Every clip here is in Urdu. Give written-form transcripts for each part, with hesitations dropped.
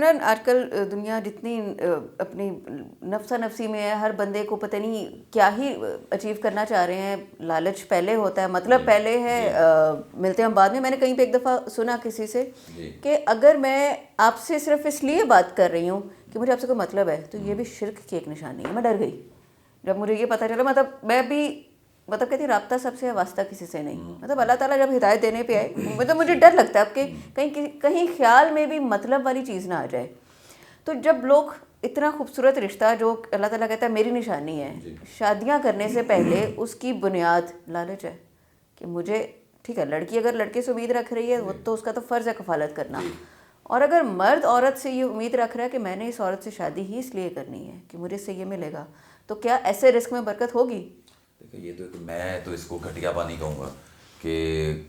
عمران آج کل دنیا جتنی اپنی نفسا نفسی میں ہے، ہر بندے کو پتہ نہیں کیا ہی اچیو کرنا چاہ رہے ہیں. لالچ پہلے ہوتا ہے، مطلب پہلے ہے، ملتے ہیں ہم بعد میں. میں نے کہیں پہ ایک دفعہ سنا کسی سے کہ اگر میں آپ سے صرف اس لیے بات کر رہی ہوں کہ مجھے آپ سے کوئی مطلب ہے تو یہ بھی شرک کی ایک نشانی ہے. میں ڈر گئی جب مجھے یہ پتہ چلا. مطلب میں بھی مطلب کہتی رابطہ سب سے ہے، واسطہ کسی سے نہیں. مطلب اللہ تعالیٰ جب ہدایت دینے پہ آئے، مطلب مجھے ڈر لگتا ہے اب کہ کہیں خیال میں بھی مطلب والی چیز نہ آ جائے. تو جب لوگ اتنا خوبصورت رشتہ جو اللہ تعالیٰ کہتا ہے میری نشانی ہے، شادیاں کرنے سے پہلے اس کی بنیاد لالچ ہے کہ مجھے ٹھیک ہے، لڑکی اگر لڑکے سے امید رکھ رہی ہے وہ تو اس کا تو فرض ہے کفالت کرنا. اور اگر مرد عورت سے یہ امید رکھ رہا ہے کہ میں نے اس عورت سے شادی ہی اس لیے کرنی ہے کہ مجھے اس سے یہ ملے گا، تو کیا ایسے رزق میں برکت ہوگی؟ دیکھیں یہ تو میں تو اس کو گھٹیا پانی کہوں گا کہ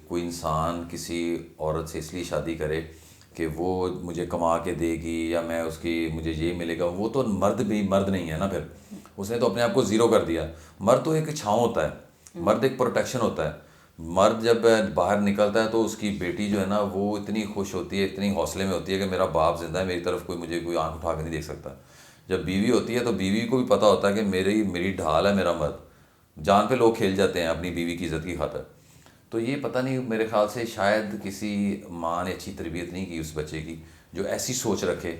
کوئی انسان کسی عورت سے اس لیے شادی کرے کہ وہ مجھے کما کے دے گی یا میں اس کی مجھے یہ ملے گا. وہ تو مرد بھی مرد نہیں ہے نا، پھر اس نے تو اپنے آپ کو زیرو کر دیا. مرد تو ایک چھاؤں ہوتا ہے، مرد ایک پروٹیکشن ہوتا ہے. مرد جب باہر نکلتا ہے تو اس کی بیٹی جو ہے نا وہ اتنی خوش ہوتی ہے، اتنی حوصلے میں ہوتی ہے کہ میرا باپ زندہ ہے، میری طرف مجھے کوئی آنکھ اٹھا کے نہیں دیکھ سکتا. جب بیوی ہوتی ہے تو بیوی کو بھی پتہ ہوتا ہے کہ میری ڈھال ہے میرا مرد. جان پہ لوگ کھیل جاتے ہیں اپنی بیوی کی عزت کی خاطر. تو یہ پتہ نہیں، میرے خیال سے شاید کسی ماں نے اچھی تربیت نہیں کی اس بچے کی جو ایسی سوچ رکھے.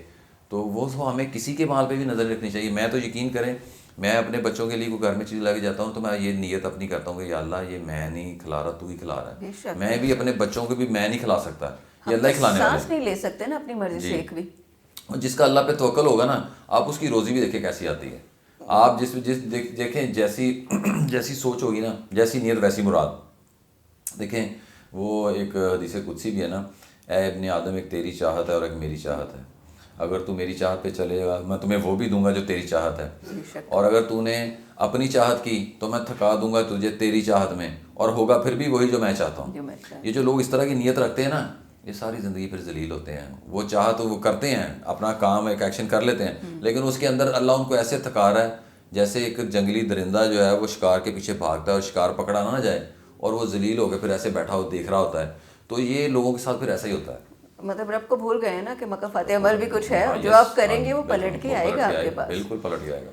تو وہ ہمیں کسی کے مال پہ بھی نظر رکھنی چاہیے. میں تو یقین کریں، میں اپنے بچوں کے لیے کوئی گھر میں چیز لے کے جاتا ہوں تو میں یہ نیت اپنی کرتا ہوں کہ یا اللہ یہ میں نہیں کھلا رہا، تو ہی کھلا رہا ہے. میں بھی اپنے بچوں کو بھی میں نہیں کھلا سکتا، یہ اللہ ہی کھلانے والا ہے. سانس نہیں لے سکتے نا اپنی مرضی سے ایک بھی. جس کا اللہ پہ توکل ہوگا نا، آپ اس کی روزی بھی دیکھیں کیسی آتی ہے. آپ دیکھیں جیسی سوچ ہوگی نا، جیسی نیت ویسی مراد. دیکھیں وہ ایک حدیث قدسی بھی ہے نا، اے ابن آدم ایک تیری چاہت ہے اور ایک میری چاہت ہے. اگر تو میری چاہت پہ چلے گا میں تمہیں وہ بھی دوں گا جو تیری چاہت ہے، اور اگر تو نے اپنی چاہت کی تو میں تھکا دوں گا تجھے تیری چاہت میں، اور ہوگا پھر بھی وہی جو میں چاہتا ہوں. یہ جو لوگ اس طرح کی نیت رکھتے ہیں نا، یہ ساری زندگی پھر ذلیل ہوتے ہیں. وہ چاہت وہ کرتے ہیں، اپنا کام ایک ایکشن کر لیتے ہیں، لیکن اس کے اندر اللہ ان کو ایسے تھکا رہا ہے جیسے ایک جنگلی درندہ جو ہے وہ شکار کے پیچھے بھاگتا ہے اور شکار پکڑا نہ جائے اور وہ ذلیل ہو کے پھر ایسے بیٹھا ہو دیکھ رہا ہوتا ہے. تو یہ لوگوں کے ساتھ پھر ایسا ہی ہوتا ہے. مطلب رب کو بھول گئے ہیں نا کہ مکہ فاتح عمل بھی کچھ ہے، جو آپ کریں گے وہ پلٹ کے آئے گا آپ کے پاس. بالکل پلٹ کے آئے گا.